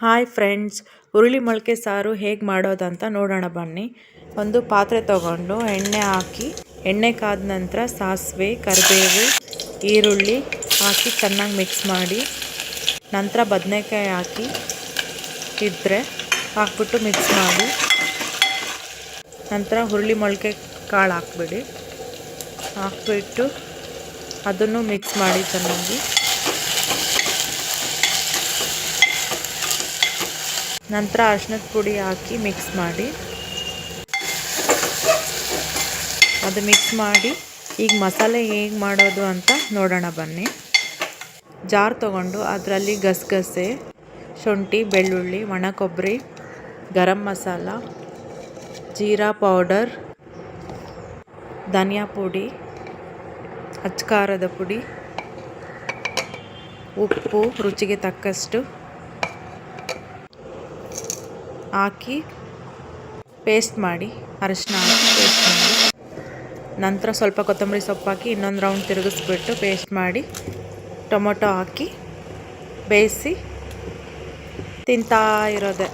Hi friends, ಹುರುಳಿ ಮೊಳಕೆ ಸಾರು ಹೇಗೆ ಮಾಡೋದಂತ ನೋಡೋಣ ಬನ್ನಿ. ಒಂದು ಪಾತ್ರೆ ತಗೊಂಡು ಎಣ್ಣೆ ಹಾಕಿ, ಎಣ್ಣೆ ಕಾದ ನಂತರ ಸಾಸಿವೆ, ಕರಿಬೇವು, ಈರುಳ್ಳಿ ಹಾಕಿ ಚೆನ್ನಾಗಿ ಮಿಕ್ಸ್ ಮಾಡಿ, ನಂತರ ಬದನೆಕಾಯಿ ಹಾಕಿ ಇದ್ದರೆ ಹಾಕ್ಬಿಟ್ಟು ಮಿಕ್ಸ್ ಮಾಡಿ, ನಂತರ ಹುರುಳಿ ಮೊಳಕೆ ಕಾಳು ಹಾಕ್ಬಿಟ್ಟು ಅದನ್ನು ಮಿಕ್ಸ್ ಮಾಡಿ ಚೆನ್ನಾಗಿ. ನಂತರ ಅರಿಶಿಣದ ಪುಡಿ ಹಾಕಿ ಮಿಕ್ಸ್ ಮಾಡಿ, ಅದು ಮಿಕ್ಸ್ ಮಾಡಿ ಈಗ ಮಸಾಲೆ ಹೇಗೆ ಮಾಡೋದು ಅಂತ ನೋಡೋಣ ಬನ್ನಿ. ಜಾರ್ ತಗೊಂಡು ಅದರಲ್ಲಿ ಗಸಗಸೆ, ಶುಂಠಿ, ಬೆಳ್ಳುಳ್ಳಿ, ಒಣ ಕೊಬ್ಬರಿ, ಗರಂ ಮಸಾಲ, ಜೀರಾ ಪೌಡರ್, ಧನಿಯಾ ಪುಡಿ, ಅಚ್ಚ ಪುಡಿ, ಉಪ್ಪು ರುಚಿಗೆ ತಕ್ಕಷ್ಟು ಹಾಕಿ ಪೇಸ್ಟ್ ಮಾಡಿ, ಅರಿಶಿನ ಹಾಕಿ ಪೇಸ್ಟ್ ಮಾಡಿ, ನಂತರ ಸ್ವಲ್ಪ ಕೊತ್ತಂಬರಿ ಸೊಪ್ಪು ಹಾಕಿ ಇನ್ನೊಂದು ರೌಂಡ್ ತಿರುಗಿಸ್ಬಿಟ್ಟು ಪೇಸ್ಟ್ ಮಾಡಿ, ಟೊಮೊಟೊ ಹಾಕಿ ಬೇಯಿಸಿ ತಿಂತಾ ಇರೋದೆ.